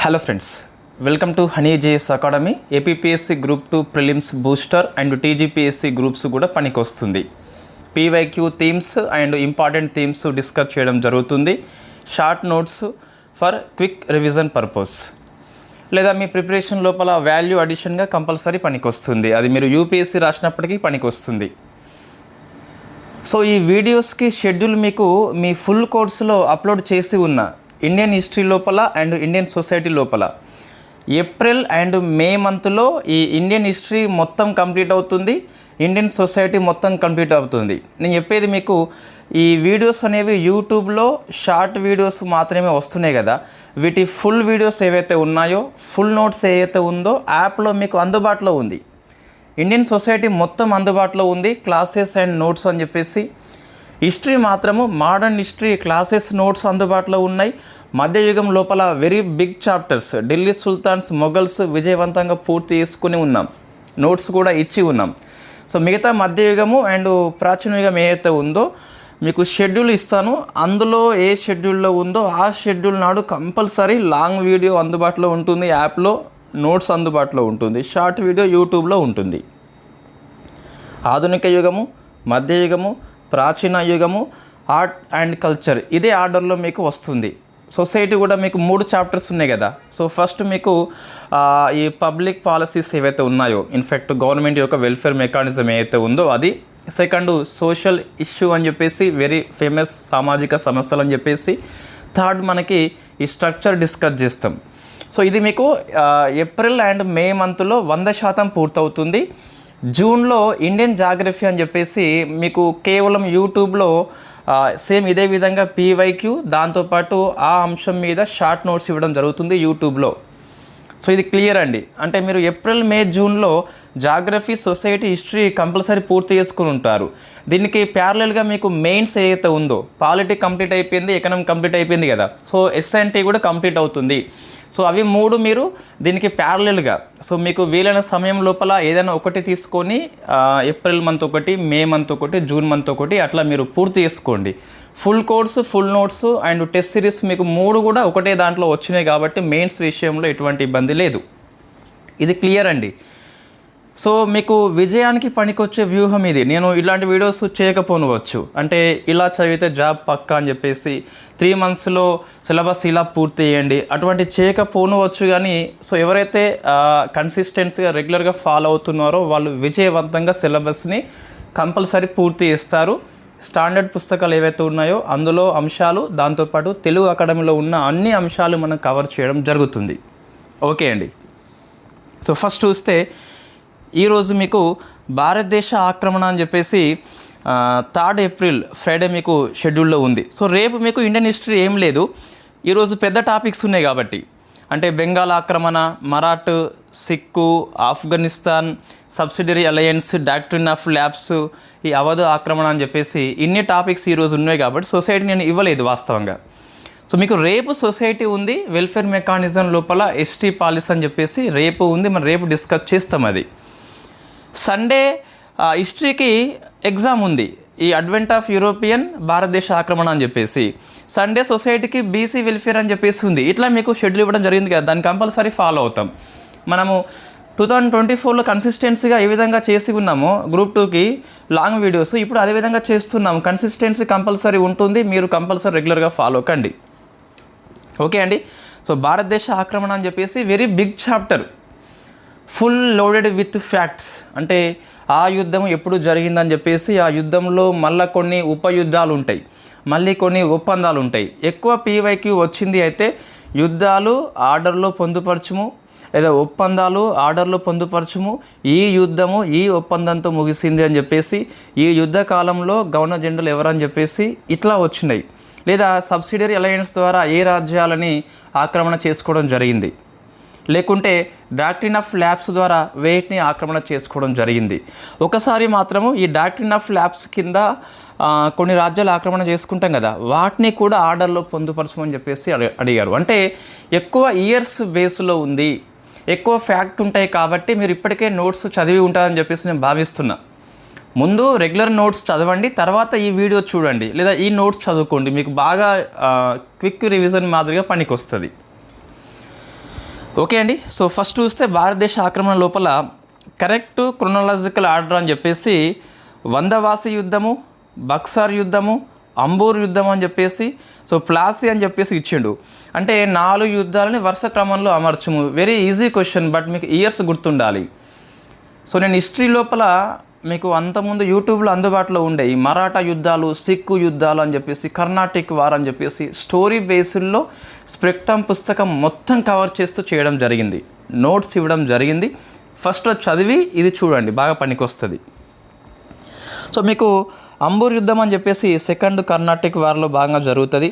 Hello friends, welcome to honey JS academy. APPSC group 2 prelims booster and TGPSC groups కూడా పనికొస్తుంది. PYQ themes and important themes discuss చేయడం జరుగుతుంది. Short notes for quick revision purpose, లేదా మీ preparation లోపల value అడిషన్గా compulsory పనికొస్తుంది. అది మీరు UPSC రాసినప్పటికీ పనికొస్తుంది. సో ఈ వీడియోస్కి షెడ్యూల్ మీకు మీ ఫుల్ కోర్సులో అప్లోడ్ చేసి ఉన్న ఇండియన్ హిస్టరీ లోపల అండ్ ఇండియన్ సొసైటీ లోపల ఏప్రిల్ అండ్ మే మంత్లో ఈ ఇండియన్ హిస్టరీ మొత్తం కంప్లీట్ అవుతుంది, ఇండియన్ సొసైటీ మొత్తం కంప్లీట్ అవుతుంది. నేను చెప్పేది మీకు ఈ వీడియోస్ అనేవి యూట్యూబ్లో షార్ట్ వీడియోస్ మాత్రమే వస్తున్నాయి కదా, వీటి ఫుల్ వీడియోస్ ఏవైతే ఉన్నాయో, ఫుల్ నోట్స్ ఏవైతే ఉందో యాప్లో మీకు అందుబాటులో ఉంది. ఇండియన్ సొసైటీ మొత్తం అందుబాటులో ఉంది, క్లాసెస్ అండ్ నోట్స్ అని చెప్పేసి. హిస్టరీ మాత్రము మోడర్న్ హిస్టరీ క్లాసెస్ నోట్స్ అందుబాటులో ఉన్నాయి. మధ్యయుగం లోపల very big chapters, Delhi sultans, Mughals విజయవంతంగా పూర్తి చేసుకుని ఉన్నాం, నోట్స్ కూడా ఇచ్చి ఉన్నాం. సో మిగతా మధ్యయుగము అండ్ ప్రాచీన యుగం ఏదైతే ఉందో మీకు షెడ్యూల్ ఇస్తాను. అందులో ఏ షెడ్యూల్లో ఉందో ఆ షెడ్యూల్ నాడు కంపల్సరీ లాంగ్ వీడియో అందుబాటులో ఉంటుంది, యాప్లో నోట్స్ అందుబాటులో ఉంటుంది, షార్ట్ వీడియో యూట్యూబ్లో ఉంటుంది. ఆధునిక యుగము, మధ్యయుగము, ప్రాచీన యుగము, ఆర్ట్ అండ్ కల్చర్, ఇదే ఆర్డర్లో మీకు వస్తుంది. సొసైటీ కూడా మీకు 3 చాప్టర్స్ ఉన్నాయి కదా. సో ఫస్ట్ మీకు ఈ పబ్లిక్ పాలసీస్ ఏవైతే ఉన్నాయో, ఇన్ఫ్యాక్ట్ గవర్నమెంట్ యొక్క వెల్ఫేర్ మెకానిజం ఏదైతే ఉందో అది. సెకండ్ సోషల్ ఇష్యూ అని చెప్పేసి, వెరీ ఫేమస్ సామాజిక సమస్యలు అని చెప్పేసి. థర్డ్ మనకి ఈ స్ట్రక్చర్ డిస్కస్ చేస్తాం. సో ఇది మీకు ఏప్రిల్ అండ్ మే మంత్లో 100% పూర్తవుతుంది. జూన్లో ఇండియన్ జాగ్రఫీ అని చెప్పేసి మీకు కేవలం యూట్యూబ్లో సేమ్ ఇదే విధంగా పీవైక్యూ, దాంతోపాటు ఆ అంశం మీద షార్ట్ నోట్స్ ఇవ్వడం జరుగుతుంది యూట్యూబ్లో. సో ఇది క్లియర్ అండి. అంటే మీరు ఏప్రిల్, మే, జూన్లో జాగ్రఫీ, సొసైటీ, హిస్టరీ కంపల్సరీ పూర్తి చేసుకుని ఉంటారు. దీనికి ప్యారలల్గా మీకు మెయిన్స్ ఏదైతే ఉందో, పాలిటీ కంప్లీట్ అయిపోయింది, ఎకనామీ కంప్లీట్ అయిపోయింది కదా. సో ఎస్ఎన్టీ కూడా కంప్లీట్ అవుతుంది. సో అవి 3 మీరు దీనికి ప్యారలల్గా, సో మీకు వీలైన సమయం లోపల ఏదైనా ఒకటి తీసుకొని ఏప్రిల్ మంత్ ఒకటి, మే మంత్ ఒకటి, జూన్ మంత్ ఒకటి, అట్లా మీరు పూర్తి చేసుకోండి. Full course, full notes and test series మీకు 3 కూడా ఒకటే దాంట్లో వచ్చినాయి కాబట్టి మెయిన్స్ విషయంలో ఎటువంటి ఇబ్బంది లేదు. ఇది క్లియర్ అండి. సో మీకు విజయానికి పనికొచ్చే వ్యూహం ఇది. నేను ఇలాంటి వీడియోస్ చేయకపోనవచ్చు, అంటే ఇలా చదివితే జాబ్ పక్కా అని చెప్పేసి 3 మంత్స్లో సిలబస్ ఇలా పూర్తి చేయండి అటువంటి చేయకపోనవచ్చు. కానీ సో ఎవరైతే కన్సిస్టెన్సీగా రెగ్యులర్గా ఫాలో అవుతున్నారో వాళ్ళు విజయవంతంగా సిలబస్ని కంపల్సరీ పూర్తి చేస్తారు. స్టాండర్డ్ పుస్తకాలు ఏవైతే ఉన్నాయో అందులో అంశాలు, దాంతోపాటు తెలుగు అకాడమీలో ఉన్న అన్ని అంశాలు మనం కవర్ చేయడం జరుగుతుంది. ఓకే అండి. సో ఫస్ట్ చూస్తే ఈరోజు మీకు భారతదేశ ఆక్రమణ అని చెప్పేసి 3 ఏప్రిల్ ఫ్రైడే మీకు షెడ్యూల్లో ఉంది. సో రేపు మీకు ఇండియన్ హిస్టరీ ఏం లేదు. ఈరోజు పెద్ద టాపిక్స్ ఉన్నాయి కాబట్టి, అంటే బెంగాల్ ఆక్రమణ, Maratha, Sikh, Afghanistan, subsidiary alliance, doctrine of lapse, ఈ అవధ్ ఆక్రమణ అని చెప్పేసి ఇన్ని టాపిక్స్ ఈరోజు ఉన్నాయి కాబట్టి సొసైటీ నేను ఇవ్వలేదు వాస్తవంగా. సో మీకు రేపు సొసైటీ ఉంది, వెల్ఫేర్ మెకానిజం లోపల ఎస్టీ పాలసీ అని చెప్పేసి రేపు ఉంది, మనం రేపు డిస్కస్ చేస్తాం. అది సండే హిస్టరీకి ఎగ్జామ్ ఉంది, ఈ అడ్వెంట్ ఆఫ్ యూరోపియన్, భారతదేశ ఆక్రమణ అని చెప్పేసి. సండే సొసైటీకి బీసీ వెల్ఫేర్ అని చెప్పేసి ఉంది. ఇట్లా మీకు షెడ్యూల్ ఇవ్వడం జరిగింది కదా, దాన్ని కంపల్సరీ ఫాలో అవుతాం. మనము 2024లో కన్సిస్టెన్సీగా ఏ విధంగా చేసి ఉన్నామో గ్రూప్ 2కి లాంగ్ వీడియోస్, ఇప్పుడు అదే విధంగా చేస్తున్నాము. కన్సిస్టెన్సీ కంపల్సరీ ఉంటుంది, మీరు కంపల్సరీ రెగ్యులర్గా ఫాలో కండి. ఓకే అండి. సో భారతదేశ ఆక్రమణ అని చెప్పేసి very big chapter, full loaded with facts. అంటే ఆ యుద్ధం ఎప్పుడు జరిగిందని చెప్పేసి, ఆ యుద్ధంలో మళ్ళీ కొన్ని ఉపయుద్ధాలు ఉంటాయి, మళ్ళీ కొన్ని ఒప్పందాలు ఉంటాయి. ఎక్కువ పీవైక్యూ వచ్చింది అయితే యుద్ధాలు ఆర్డర్లో పొందుపరచుము, లేదా ఒప్పందాలు ఆర్డర్లో పొందుపరచుము, ఈ యుద్ధము ఈ ఒప్పందంతో ముగిసింది అని చెప్పేసి, ఈ యుద్ధ కాలంలో గవర్నర్ జనరల్ ఎవరని చెప్పేసి ఇట్లా వచ్చినాయి. లేదా సబ్సిడరీ అలయన్స్ ద్వారా ఏ రాజ్యాలని ఆక్రమణ చేసుకోవడం జరిగింది, లేకుంటే డాక్ట్రిన్ ఆఫ్ ల్యాబ్స్ ద్వారా వేటిని ఆక్రమణ చేసుకోవడం జరిగింది. ఒకసారి మాత్రము ఈ డాక్ట్రిన్ ఆఫ్ ల్యాబ్స్ కింద కొన్ని రాజ్యాలు ఆక్రమణ చేసుకుంటాం కదా, వాటిని కూడా ఆర్డర్లో పొందుపరచమని చెప్పేసి అడిగారు. అంటే ఎక్కువ ఇయర్స్ బేస్లో ఉంది, ఎక్కువ ఫ్యాక్ట్ ఉంటాయి కాబట్టి మీరు ఇప్పటికే నోట్స్ చదివి ఉంటారని చెప్పేసి నేను భావిస్తున్నా. ముందు రెగ్యులర్ నోట్స్ చదవండి, తర్వాత ఈ వీడియో చూడండి, లేదా ఈ నోట్స్ చదువుకోండి, మీకు బాగా క్విక్ రివిజన్ మాదిరిగా పనికి వస్తుంది. ఓకే అండి. సో ఫస్ట్ చూస్తే భారతదేశ ఆక్రమణ లోపల కరెక్ట్ క్రొనాలజికల్ ఆర్డర్ అని చెప్పేసి వందవాసి యుద్ధము, బక్సార్ యుద్ధము, అంబూర్ యుద్ధం అని చెప్పేసి, సో ప్లాసీ అని చెప్పేసి ఇచ్చిండు. అంటే 4 యుద్ధాలని వరుస క్రమంలో అమర్చుము. వెరీ ఈజీ క్వశ్చన్, బట్ మీకు ఇయర్స్ గుర్తుండాలి. సో నేను హిస్టరీ లోపల మీకు అంతకుముందు యూట్యూబ్లో అందుబాటులో ఉండే ఈ మరాఠా యుద్ధాలు, సిక్కు యుద్ధాలు అని చెప్పేసి, కర్ణాటిక్ వార్ అని చెప్పేసి స్టోరీ బేస్డ్లో స్పెక్ట్రమ్ పుస్తకం మొత్తం కవర్ చేస్తూ చేయడం జరిగింది. నోట్స్ ఇవ్వడం జరిగింది. ఫస్ట్లో చదివి ఇది చూడండి, బాగా పనికొస్తుంది. సో మీకు అంబూర్ యుద్ధం అని చెప్పేసి సెకండ్ కర్ణాటిక్ వార్లో భాగంగా జరుగుతుంది.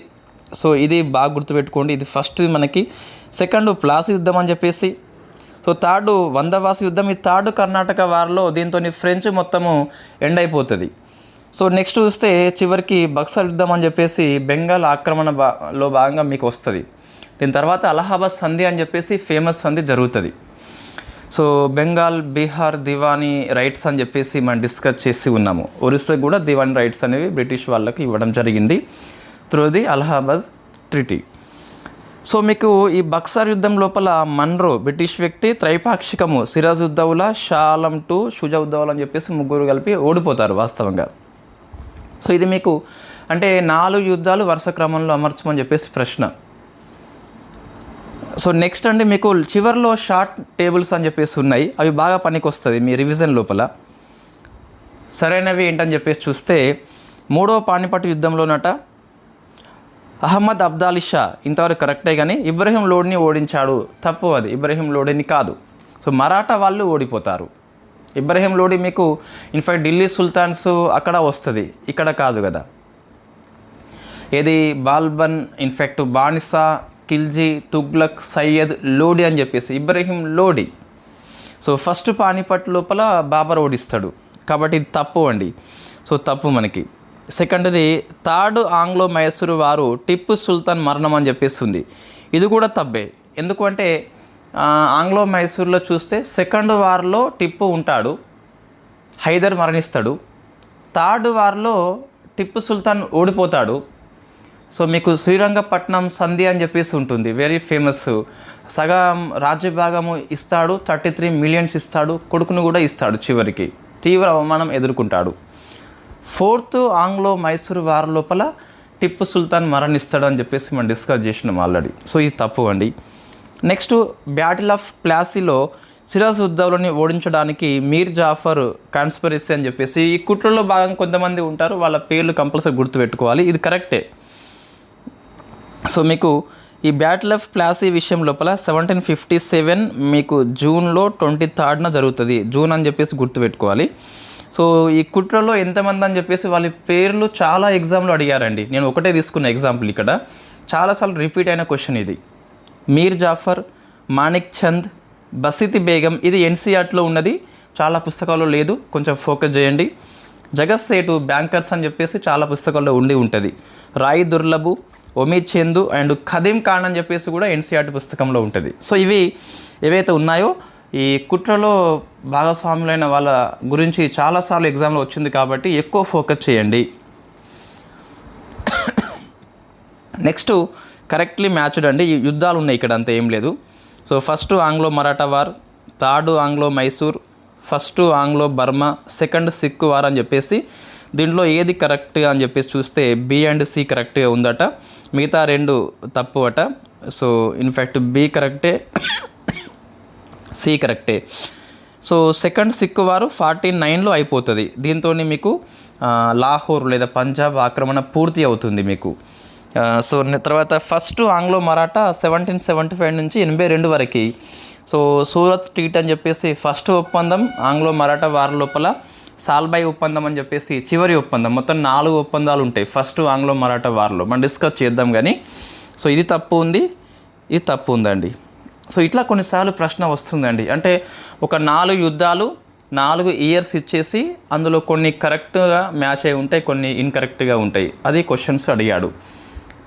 సో ఇది బాగా గుర్తుపెట్టుకోండి. ఇది ఫస్ట్ మనకి. సెకండ్ ప్లాసీ యుద్ధం అని చెప్పేసి, సో థర్డ్ వందవాసి యుద్ధం. ఈ థర్డ్ కర్ణాటక వార్లో దీంతో ఫ్రెంచ్ మొత్తము ఎండ్ అయిపోతుంది. సో నెక్స్ట్ చూస్తే చివరికి బక్సర్ యుద్ధం అని చెప్పేసి బెంగాల్ ఆక్రమణలో భాగంగా మీకు వస్తుంది. దీని తర్వాత అలహాబాద్ సంధి అని చెప్పేసి ఫేమస్ సంధి జరుగుతుంది. సో బెంగాల్, బీహార్ దివానీ రైట్స్ అని చెప్పేసి మనం డిస్కస్ చేసి ఉన్నాము. ఒరిస్సా కూడా దివానీ రైట్స్ అనేవి బ్రిటిష్ వాళ్ళకి ఇవ్వడం జరిగింది through the Allahabad treaty. So మీకు ఈ బక్సార్ యుద్ధం లోపల మన్రో బ్రిటిష్ వ్యక్తి, త్రైపాక్షికము సిరాజుద్దౌలా, షా ఆలం II, షుజాఉద్దౌలా అని చెప్పేసి ముగ్గురు కలిపి ఓడిపోతారు వాస్తవంగా. సో ఇది మీకు అంటే 4 యుద్ధాలు వరుస క్రమంలో అమర్చమని చెప్పేసి ప్రశ్న. సో నెక్స్ట్ అండి మీకు చివర్లో షార్ట్ టేబుల్స్ అని చెప్పేసి ఉన్నాయి. అవి బాగా పనికి వస్తుంది మీ రివిజన్ లోపల. సరైనవి ఏంటని చెప్పేసి చూస్తే 3వ పానిపట్టు యుద్ధంలోనట అహ్మద్ అబ్దాలీ షా ఇంతవరకు కరెక్టే, కానీ ఇబ్రహీం లోడిని ఓడించాడు. తప్పు, అది ఇబ్రహీం లోడిని కాదు. సో మరాఠా వాళ్ళు ఓడిపోతారు. ఇబ్రహీం లోడి మీకు ఇన్ఫ్యాక్ట్ ఢిల్లీ సుల్తాన్స్ అక్కడ వస్తుంది, ఇక్కడ కాదు కదా. ఏది బాల్బన్, ఇన్ఫ్యాక్ట్ బానిసా, ఖిల్జీ, తుగ్లక్, సయ్యద్, లోడి అని చెప్పేసి ఇబ్రహీం లోడి. సో ఫస్ట్ పానిపట్ లోపల బాబర్ ఓడిస్తాడు, కాబట్టి ఇది తప్పు అండి. సో తప్పు మనకి. సెకండ్ది థర్డ్ ఆంగ్లో మైసూరు వారు టిప్పు సుల్తాన్ మరణం అని చెప్పేసి ఉంది. ఇది కూడా తప్పే. ఎందుకంటే ఆంగ్లో మైసూర్లో చూస్తే సెకండ్ వార్లో టిప్పు ఉంటాడు, హైదర్ మరణిస్తాడు. థర్డ్ వార్లో టిప్పు సుల్తాన్ ఓడిపోతాడు. సో మీకు శ్రీరంగపట్నం సంధి అని చెప్పేసి ఉంటుంది, వెరీ ఫేమస్. సగం రాజ్యభాగము ఇస్తాడు, 33 మిలియన్స్ ఇస్తాడు, కొడుకును కూడా ఇస్తాడు. చివరికి తీవ్ర అవమానం ఎదుర్కొంటాడు. ఫోర్త్ ఆంగ్లో మైసూరు వార్ లోపల టిప్పు సుల్తాన్ మరణిస్తాడు అని చెప్పేసి మనం డిస్కస్ చేసినాం ఆల్రెడీ. సో ఇది తప్పు అండి. నెక్స్ట్ బ్యాటిల్ ఆఫ్ ప్లాసీలో సిరాజుద్దౌలాని ఓడించడానికి మీర్ జాఫర్ కాన్స్పిరసీ అని చెప్పేసి ఈ కుట్రలో భాగంగా కొంతమంది ఉంటారు, వాళ్ళ పేర్లు కంపల్సరీ గుర్తుపెట్టుకోవాలి. ఇది కరెక్టే. సో మీకు ఈ బ్యాటిల్ ఆఫ్ ప్లాసీ విషయం లోపల 1757 మీకు జూన్లో 23rd జరుగుతుంది. జూన్ అని చెప్పేసి గుర్తుపెట్టుకోవాలి. సో ఈ కుట్రలో ఎంతమంది అని చెప్పేసి వాళ్ళ పేర్లు చాలా ఎగ్జామ్లో అడిగారండి. నేను ఒకటే తీసుకున్న ఎగ్జాంపుల్ ఇక్కడ, చాలాసార్లు రిపీట్ అయిన క్వశ్చన్ ఇది. మీర్ జాఫర్, మాణిక్ చంద్, బసితి బేగం, ఇది ఎన్సీఆర్టీలో ఉన్నది, చాలా పుస్తకాల్లో లేదు, కొంచెం ఫోకస్ చేయండి. జగత్ సేటు, బ్యాంకర్స్ అని చెప్పేసి చాలా పుస్తకాల్లో ఉంటుంది. రాయి దుర్లభు, ఒమీద్ చందు అండ్ ఖదీం ఖాన్ అని చెప్పేసి కూడా ఎన్సీఆర్టీ పుస్తకంలో ఉంటుంది. సో ఇవి ఏవైతే ఉన్నాయో ఈ కుట్రలో భాగస్వాములైన వాళ్ళ గురించి చాలాసార్లు ఎగ్జామ్లో వచ్చింది కాబట్టి ఎక్కువ ఫోకస్ చేయండి. నెక్స్ట్ కరెక్ట్లీ మ్యాచ్డ్ అండి. ఈ యుద్ధాలు ఉన్నాయి ఇక్కడ, అంత ఏం లేదు. So first Anglo Maratha war, third Anglo Mysore, first Anglo Burma, second Sikh war అని చెప్పేసి దీంట్లో ఏది కరెక్ట్గా అని చెప్పేసి చూస్తే బి అండ్ సి కరెక్ట్గా ఉందట, మిగతా 2 తప్పు అట. సో ఇన్ఫ్యాక్ట్ బి కరెక్టే, సి కరెక్టే. సో సెకండ్ సిక్ వారు 49లో అయిపోతుంది. దీంతో మీకు లాహోర్ లేదా పంజాబ్ ఆక్రమణ పూర్తి అవుతుంది మీకు. సో తర్వాత ఫస్ట్ ఆంగ్లో మరాఠా 1775 నుంచి 82 వరకు. సో సూరత్ ట్రీట్ అని చెప్పేసి ఫస్ట్ ఒప్పందం ఆంగ్లో మరాఠా వార్ లోపల. సాల్బాయ్ ఒప్పందం అని చెప్పేసి చివరి ఒప్పందం. మొత్తం 4 ఒప్పందాలు ఉంటాయి ఫస్ట్ ఆంగ్లో మరాఠా వార్లో. మనం డిస్కస్ చేద్దాం కానీ. సో ఇది తప్పు ఉంది, ఇది తప్పు ఉందండి. సో ఇట్లా కొన్నిసార్లు ప్రశ్న వస్తుందండి. అంటే ఒక 4 యుద్ధాలు 4 ఇయర్స్ ఇచ్చేసి అందులో కొన్ని కరెక్ట్గా మ్యాచ్ అయి ఉంటాయి, కొన్ని ఇన్కరెక్ట్గా ఉంటాయి. అది క్వశ్చన్స్ అడిగాడు.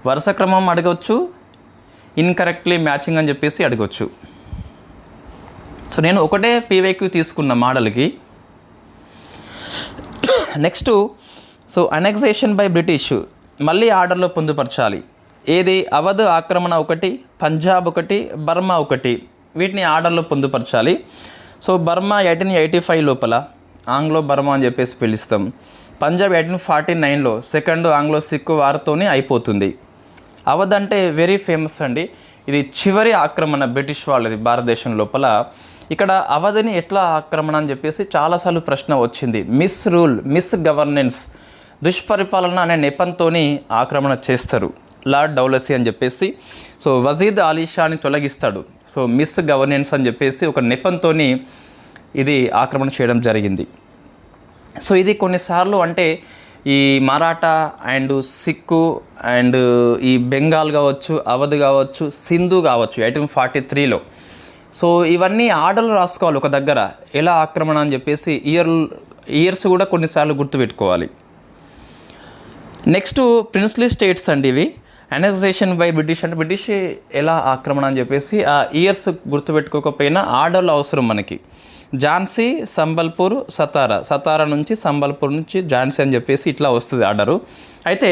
వరుస క్రమం అడగవచ్చు, ఇన్కరెక్ట్లీ మ్యాచింగ్ అని చెప్పేసి అడగవచ్చు. సో నేను ఒకటే పీవైక్యూ తీసుకున్న మోడల్కి. Next so annexation by British మళ్ళీ ఆర్డర్లో పొందుపరచాలి. ఏది అవధ్ ఆక్రమణ 1, పంజాబ్ 1, బర్మా 1. వీటిని ఆర్డర్లో పొందుపరచాలి. సో బర్మా 1885 లోపల ఆంగ్లో బర్మా అని చెప్పేసి పిలుస్తాం. పంజాబ్ 1849లో సెకండ్ ఆంగ్లో సిక్కు వార్తోనే అయిపోతుంది. అవధ్ అంటే వెరీ ఫేమస్ అండి. ఇది చివరి ఆక్రమణ బ్రిటిష్ వాళ్ళది భారతదేశం లోపల. ఇక్కడ అవధిని ఎట్లా ఆక్రమణ అని చెప్పేసి చాలాసార్లు ప్రశ్న వచ్చింది. మిస్ రూల్, మిస్ గవర్నెన్స్, దుష్పరిపాలన అనే నెపంతో ఆక్రమణ చేస్తారు లార్డ్ డౌలసీ అని చెప్పేసి. సో వజీద్ అలీషాని తొలగిస్తాడు. సో మిస్ గవర్నెన్స్ అని చెప్పేసి ఒక నెపంతో ఇది ఆక్రమణ చేయడం జరిగింది. సో ఇది కొన్నిసార్లు అంటే ఈ మరాఠా అండ్ సిక్కు అండ్ ఈ బెంగాల్ కావచ్చు, అవధ్ కావచ్చు, సింధు కావచ్చు 1843లో. సో ఇవన్నీ ఆర్డర్లు రాసుకోవాలి ఒక దగ్గర, ఎలా ఆక్రమణ అని చెప్పేసి ఇయర్స్ కూడా కొన్నిసార్లు గుర్తుపెట్టుకోవాలి. నెక్స్ట్ ప్రిన్స్లీ స్టేట్స్ అండి ఇవి. అనెక్సేషన్ బై బ్రిటిష్ అంటే బ్రిటిష్ ఎలా ఆక్రమణ అని చెప్పేసి ఆ ఇయర్స్ గుర్తుపెట్టుకోకపోయినా ఆర్డర్లు అవసరం మనకి. ఝాన్సీ, సంబల్పూర్, సతారా నుంచి సంబల్పూర్ నుంచి ఝాన్సీ అని చెప్పేసి ఇట్లా వస్తుంది ఆర్డరు. అయితే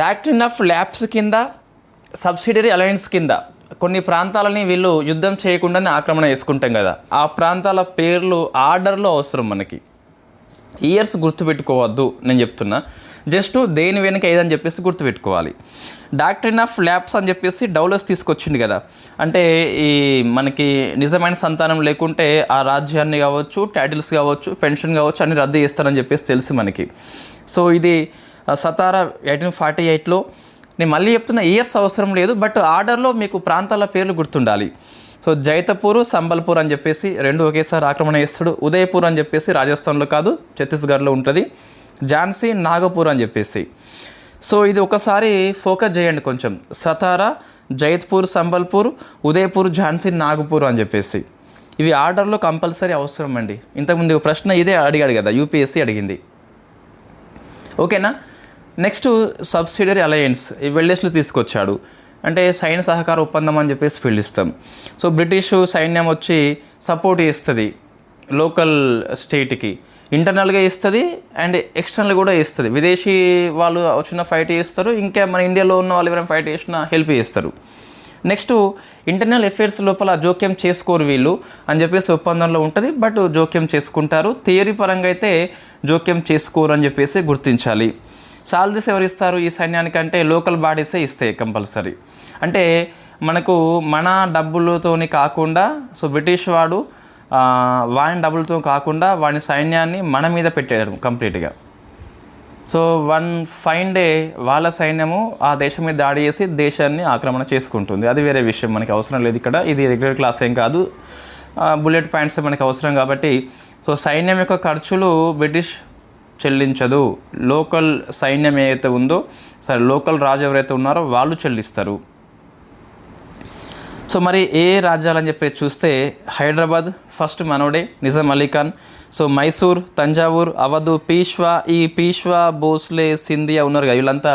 డాక్ట్రిన్ ఆఫ్ ల్యాప్స్ కింద, సబ్సిడరీ అలయన్స్ కింద కొన్ని ప్రాంతాలని వీళ్ళు యుద్ధం చేయకుండానే ఆక్రమణ చేసుకుంటాం కదా, ఆ ప్రాంతాల పేర్లు ఆర్డర్లో అవసరం మనకి. ఇయర్స్ గుర్తుపెట్టుకోవద్దు నేను చెప్తున్నా, జస్ట్ దేని వెనుక ఏదని చెప్పేసి గుర్తుపెట్టుకోవాలి. డాక్ట్రిన్ ఆఫ్ ల్యాప్స్ అని చెప్పేసి డౌలస్ తీసుకొచ్చింది కదా, అంటే ఈ మనకి నిజమైన సంతానం లేకుంటే ఆ రాజ్యాన్ని కావచ్చు, టైటిల్స్ కావచ్చు, పెన్షన్ కావచ్చు అన్ని రద్దు చేస్తారని చెప్పేసి తెలుసు మనకి. సో ఇది సతారా 1848లో. నేను మళ్ళీ చెప్తున్నా, ఇయర్స్ అవసరం లేదు, బట్ ఆర్డర్లో మీకు ప్రాంతాల పేర్లు గుర్తుండాలి. సో జైతపూర్, సంబల్పూర్ అని చెప్పేసి రెండు ఒకేసారి ఆక్రమణ చేస్తాడు. ఉదయపూర్ అని చెప్పేసి రాజస్థాన్లో కాదు, ఛత్తీస్గఢ్లో ఉంటుంది. ఝాన్సీ, నాగపూర్ అని చెప్పేసి. సో ఇది ఒకసారి ఫోకస్ చేయండి కొంచెం. సతారా, జైత్పూర్, సంబల్పూర్, ఉదయపూర్, ఝాన్సీ, నాగపూర్ అని చెప్పేసి ఇవి ఆర్డర్లో కంపల్సరీ అవసరం అండి. ఇంతకుముందు ప్రశ్న ఇదే అడిగాడు కదా, యూపీఎస్సీ అడిగింది. ఓకేనా. నెక్స్ట్ సబ్సిడరీ అలయన్స్ ఈ వెల్డెస్లు తీసుకొచ్చాడు. అంటే సైన్య సహకార ఒప్పందం అని చెప్పేసి పిలుస్తాం. సో బ్రిటిష్ సైన్యం వచ్చి సపోర్ట్ చేస్తుంది లోకల్ స్టేట్కి, ఇంటర్నల్గా ఇస్తుంది అండ్ ఎక్స్టర్నల్ కూడా ఇస్తుంది. విదేశీ వాళ్ళు వచ్చిన ఫైట్ చేస్తారు, ఇంకా మన ఇండియాలో ఉన్న వాళ్ళు ఎవరైనా ఫైట్ చేసినా హెల్ప్ చేస్తారు. నెక్స్ట్ ఇంటర్నల్ అఫైర్స్ లోపల జోక్యం చేసుకోరు వీళ్ళు అని చెప్పేసి ఒప్పందంలో ఉంటుంది, బట్ జోక్యం చేసుకుంటారు. థియరీ పరంగా అయితే జోక్యం చేసుకోరు అని చెప్పేసి గుర్తించాలి. సాలరీస్ ఎవరు ఇస్తారు ఈ సైన్యానికంటే లోకల్ బాడీసే ఇస్తాయి కంపల్సరీ. అంటే మనకు మన డబ్బులతోని కాకుండా, సో బ్రిటిష్ వాడు వాని డబ్బులతో కాకుండా వాని సైన్యాన్ని మన మీద పెట్టాడు కంప్లీట్గా. సో వన్ ఫైన్ డే వాళ్ళ సైన్యము ఆ దేశం మీద దాడి చేసి దేశాన్ని ఆక్రమణ చేసుకుంటుంది. అది వేరే విషయం, మనకి అవసరం లేదు ఇక్కడ. ఇది రెగ్యులర్ క్లాస్ ఏం కాదు, బుల్లెట్ పాయింట్స్ మనకి అవసరం కాబట్టి. సో సైన్యం యొక్క ఖర్చులు బ్రిటిష్ చెల్లించదు. లోకల్ సైన్యం ఏదైతే ఉందో, సరే లోకల్ రాజు ఎవరైతే ఉన్నారో వాళ్ళు చెల్లిస్తారు. సో మరి ఏ రాజ్యాలని చెప్పి చూస్తే హైదరాబాద్ ఫస్ట్ మనోడే, నిజాం అలీ ఖాన్. సో మైసూర్, తంజావూర్, అవధ్, పీష్వా. ఈ పీష్వా, భోస్లే, సింధియా ఉన్నారు కదా, వీళ్ళంతా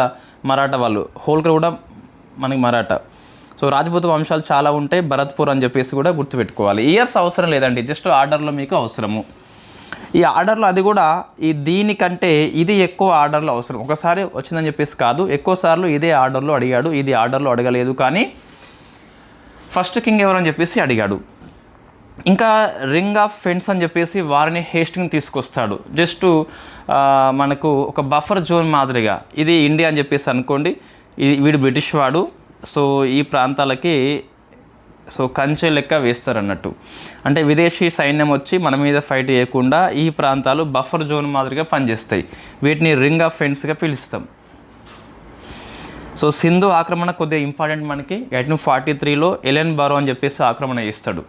మరాఠా వాళ్ళు. హోల్కర్ కూడా మనకి మరాఠా. సో రాజపూత వంశాలు చాలా ఉంటాయి. భరత్పూర్ అని చెప్పేసి కూడా గుర్తుపెట్టుకోవాలి. ఇయర్స్ అవసరం లేదండి, జస్ట్ ఆర్డర్లో మీకు అవసరము. ఈ ఆర్డర్లో అది కూడా దీనికంటే ఇది ఎక్కువ ఆర్డర్లో అవసరం. ఒకసారి వచ్చిందని చెప్పేసి కాదు, ఎక్కువ సార్లు ఇదే ఆర్డర్లో అడిగాడు. ఇది ఆర్డర్లో అడగలేదు కానీ ఫస్ట్ కింగ్ ఎవరని చెప్పేసి అడిగాడు. ఇంకా రింగ్ ఆఫ్ ఫెన్స్ అని చెప్పేసి వారిని హేస్టింగ్ తీసుకొస్తాడు. జస్ట్ మనకు ఒక బఫర్ జోన్ మాదిరిగా. ఇది ఇండియా అని చెప్పేసి అనుకోండి, వీడు బ్రిటిష్ వాడు. సో ఈ ప్రాంతాలకి సో కంచె లెక్క వేస్తారన్నట్టు. అంటే విదేశీ సైన్యం వచ్చి మన మీద ఫైట్ చేయకుండా ఈ ప్రాంతాలు బఫర్ జోన్ మాదిరిగా పనిచేస్తాయి. వీటిని రింగ్ ఆఫ్ ఫెన్స్గా పిలుస్తాం. సో సింధు ఆక్రమణ కొద్దిగా ఇంపార్టెంట్ మనకి. 1843లో ఎలెన్ బారో అని చెప్పేసి ఆక్రమణ చేస్తాడు.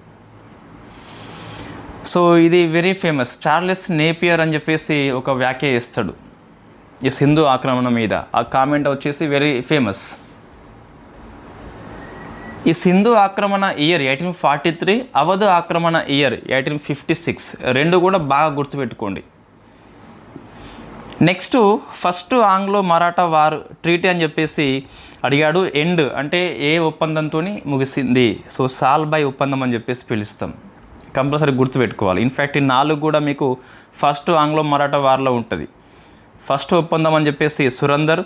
సో ఇది వెరీ ఫేమస్. చార్లెస్ నేపియర్ అని చెప్పేసి ఒక వ్యాఖ్య చేస్తాడు ఈ సింధు ఆక్రమణ మీద. ఆ కామెంట్ వచ్చేసి వెరీ ఫేమస్. ఈ సింధు ఆక్రమణ ఇయర్ 1843, అవధ్ ఆక్రమణ ఇయర్ 1856. రెండు కూడా బాగా గుర్తుపెట్టుకోండి. Next first Anglo Maratha war treaty అని చెప్పేసి అడిగాడు. ఎండ్ అంటే ఏ ఒప్పందంతో ముగిసింది. సో సాల్బాయ్ ఒప్పందం అని చెప్పేసి పిలుస్తాం. కంపల్సరీ గుర్తుపెట్టుకోవాలి. ఇన్ఫ్యాక్ట్ ఈ 4 కూడా మీకు ఫస్ట్ ఆంగ్లో మరాఠా వార్లో ఉంటుంది. ఫస్ట్ ఒప్పందం అని చెప్పేసి సురందర్,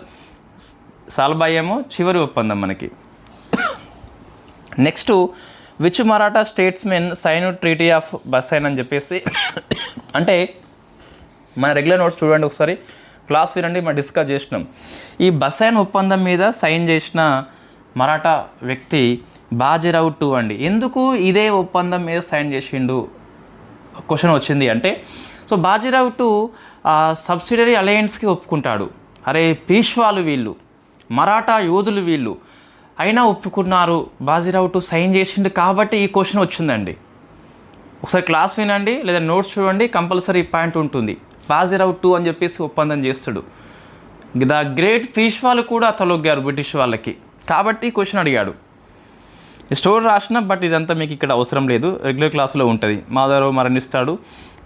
సాల్బాయ్ ఏమో చివరి ఒప్పందం మనకి. Next which Maratha statesmen sign treaty of Bassein అని చెప్పేసి అంటే మన రెగ్యులర్ నోట్స్ చూడండి ఒకసారి, క్లాస్ వినండి, మనం డిస్కస్ చేసినాం. ఈ బసైన్ ఒప్పందం మీద సైన్ చేసిన మరాఠా వ్యక్తి బాజీరావు టూ అండి. ఎందుకు ఇదే ఒప్పందం మీద సైన్ చేసిండు క్వశ్చన్ వచ్చింది అంటే, సో బాజీరావు టూ సబ్సిడరీ అలయన్స్కి ఒప్పుకుంటాడు. అరే పీష్వాలు వీళ్ళు, మరాఠా యోధులు వీళ్ళు, అయినా ఒప్పుకున్నారు, బాజీరావు టూ సైన్ చేసిండు కాబట్టి ఈ క్వశ్చన్ వచ్చిందండి. ఒకసారి క్లాస్ వినండి లేదా నోట్స్ చూడండి, కంపల్సరీ పాయింట్ ఉంటుంది. బాజీరావు టూ అని చెప్పేసి ఒప్పందం చేస్తాడు. ద గ్రేట్ పీష్వాలు కూడా తొలగారు బ్రిటిష్ వాళ్ళకి, కాబట్టి క్వశ్చన్ అడిగాడు. స్టోరీ రాసిన, బట్ ఇదంతా మీకు ఇక్కడ అవసరం లేదు, రెగ్యులర్ క్లాసులో ఉంటుంది. మాధవరావు మరణిస్తాడు,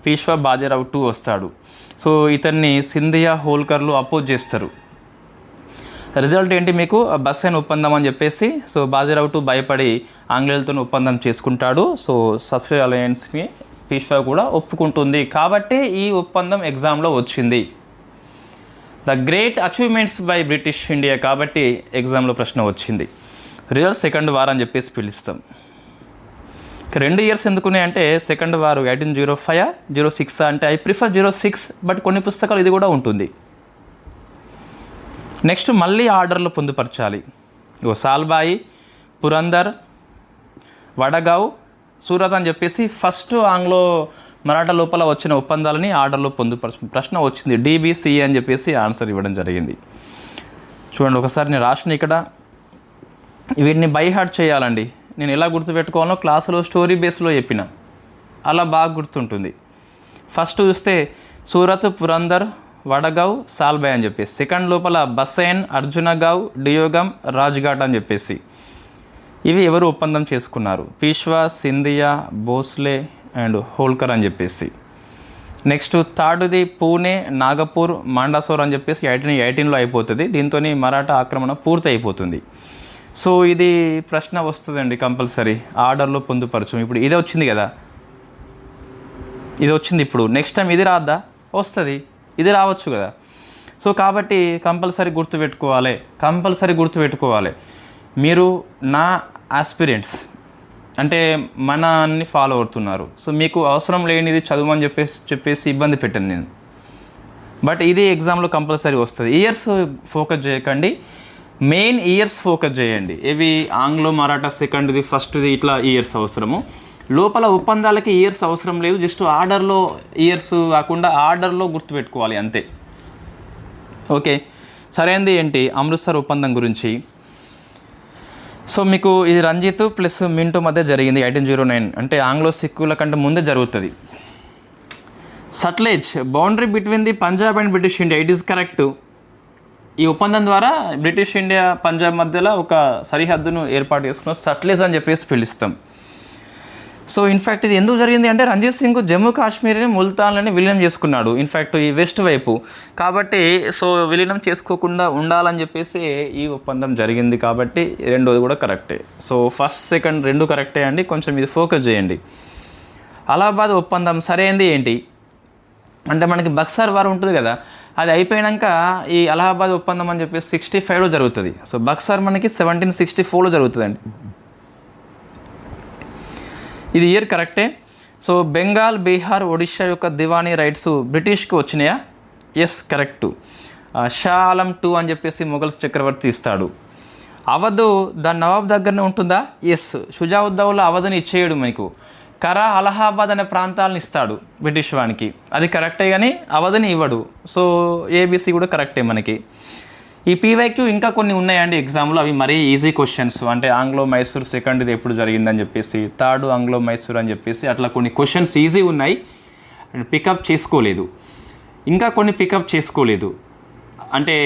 పీష్వా బాజీరావు టూ వస్తాడు. సో ఇతన్ని సింధియా హోల్కర్లు అపోజ్ చేస్తారు. రిజల్ట్ ఏంటి మీకు, బసైన్ ఒప్పందం అని చెప్పేసి. సో బాజీరావు టూ భయపడి ఆంగ్లేయులతో ఒప్పందం చేసుకుంటాడు. సో సబ్సిడరీ అలయన్స్ని పీష్వా కూడా ఒప్పుకుంటుంది, కాబట్టి ఈ ఒప్పందం ఎగ్జామ్లో వచ్చింది. The great achievements by British India, కాబట్టి ఎగ్జామ్లో ప్రశ్న వచ్చింది. రియల్ సెకండ్ వార్ అని చెప్పేసి పిలుస్తాం. 2 ఇయర్స్ ఎందుకున్నాయి అంటే, సెకండ్ వార్ 1805 06 అంటే ఐ ప్రిఫర్ 06, బట్ కొన్ని పుస్తకాలు ఇది కూడా ఉంటుంది. నెక్స్ట్ మళ్ళీ ఆర్డర్లో పొందుపరచాలి. సాల్బాయి, పురందర్, వడగావ్, సూరత్ అని చెప్పేసి ఫస్ట్ ఆంగ్లో మరాఠా లోపల వచ్చిన ఒప్పందాలని ఆర్డర్లో ప్రశ్న వచ్చింది. DBCA అని చెప్పేసి ఆన్సర్ ఇవ్వడం జరిగింది. చూడండి ఒకసారి నేను రాసిన ఇక్కడ, వీటిని బై హార్ట్ చేయాలండి. నేను ఎలా గుర్తుపెట్టుకోవాలో క్లాసులో స్టోరీ బేస్లో చెప్పిన, అలా బాగా గుర్తుంటుంది. ఫస్ట్ చూస్తే సూరత్, పురందర్, వడగావ్, సాల్బాయ్ అని చెప్పేసి. సెకండ్ లోపల బసైన్, అర్జునగావ్, డియోగమ్, రాజ్ఘాట్ అని చెప్పేసి. ఇవి ఎవరు ఒప్పందం చేసుకున్నారు, పీష్వా, సింధియా, భోస్లే అండ్ హోల్కర్ అని చెప్పేసి. నెక్స్ట్ థర్డ్ది పూణే, నాగపూర్, మాండాసోర్ అని చెప్పేసి 1818లో అయిపోతుంది. దీంతో మరాఠా ఆక్రమణ పూర్తి అయిపోతుంది. సో ఇది ప్రశ్న వస్తుందండి కంపల్సరీ, ఆర్డర్లో పొందుపరచు. ఇప్పుడు ఇదే వచ్చింది కదా, ఇది వచ్చింది. ఇప్పుడు నెక్స్ట్ టైం ఇది రాద్దా, వస్తుంది, ఇది రావచ్చు కదా. సో కాబట్టి కంపల్సరీ గుర్తుపెట్టుకోవాలి. మీరు నా ఆస్పిరెంట్స్ అంటే మన అన్ని ఫాలో అవుతున్నారు. సో మీకు అవసరం లేనిది చదవమని చెప్పేసి ఇబ్బంది పెట్టాను నేను, బట్ ఇది ఎగ్జామ్లో కంపల్సరీ వస్తుంది. ఇయర్స్ ఫోకస్ చేయకండి, మెయిన్ ఇయర్స్ ఫోకస్ చేయండి. ఇవి ఆంగ్లో మరాఠా సెకండ్ది, ఫస్ట్ది, ఇట్లా ఇయర్స్ అవసరము. లోపల ఒప్పందాలకి ఇయర్స్ అవసరం లేదు, జస్ట్ ఆర్డర్లో ఇయర్స్ కాకుండా ఆర్డర్లో గుర్తుపెట్టుకోవాలి అంతే. ఓకే, సరైనది ఏంటి, అమృత్సర్ ఒప్పందం గురించి. సో మీకు ఇది రంజిత్ ప్లస్ మింటో మధ్య జరిగింది 1809, అంటే ఆంగ్లో సిక్కుల కంటే ముందే జరుగుతుంది. Sutlej boundary between the Punjab and British India, it is correct. ఈ ఒప్పందం ద్వారా బ్రిటిష్ ఇండియా పంజాబ్ మధ్యలో ఒక సరిహద్దును ఏర్పాటు చేసుకున్న సట్లెజ్ అని చెప్పేసి పిలుస్తాం. సో ఇన్ఫ్యాక్ట్ ఇది ఎందుకు జరిగింది అంటే, రంజిత్ సింగ్ జమ్మూ కాశ్మీర్ని ముల్తాన్లని విలీనం చేసుకున్నాడు, ఇన్ఫ్యాక్ట్ ఈ వెస్ట్ వైపు. కాబట్టి సో విలీనం చేసుకోకుండా ఉండాలని చెప్పేసి ఈ ఒప్పందం జరిగింది, కాబట్టి రెండోది కూడా కరెక్టే. సో ఫస్ట్ సెకండ్ రెండు కరెక్టే అండి, కొంచెం ఇది ఫోకస్ చేయండి. అలహాబాద్ ఒప్పందం సరైనది ఏంటి అంటే, మనకి బక్సర్ వార్ ఉంటుంది కదా, అది అయిపోయాక ఈ అలహాబాద్ ఒప్పందం అని చెప్పేసి 65లో జరుగుతుంది. సో బక్సర్ మనకి 1764లో జరుగుతుందండి. ఇది ఇయర్ కరెక్టే. సో బెంగాల్, బీహార్, ఒడిషా యొక్క దివానీ రైట్స్ బ్రిటిష్కి వచ్చినాయా? Yes correct. Shah Alam II అని చెప్పేసి మొఘల్స్ చక్రవర్తి ఇస్తాడు. అవధ్ దాని నవాబ్ దగ్గరనే ఉంటుందా? ఎస్. షుజావుద్దౌలా అవధని ఇచ్చేయడు మీకు, కరా, అలహాబాద్ అనే ప్రాంతాలను ఇస్తాడు బ్రిటిష్ వానికి, అది కరెక్టే కానీ అవధని ఇవ్వడు. సో ఏబిసి కూడా కరెక్టే మనకి. ఈ పీవైక్యూ ఇంకా కొన్ని ఉన్నాయండి ఎగ్జామ్లో, అవి మరీ ఈజీ క్వశ్చన్స్. అంటే ఆంగ్లో మైసూర్ సెకండ్ది ఎప్పుడు జరిగిందని చెప్పేసి, థర్డ్ ఆంగ్లో మైసూర్ అని చెప్పేసి, అట్లా కొన్ని క్వశ్చన్స్ ఈజీ ఉన్నాయి, పికప్ చేసుకోలేదు. ఇంకా కొన్ని పికప్ చేసుకోలేదు. అంటే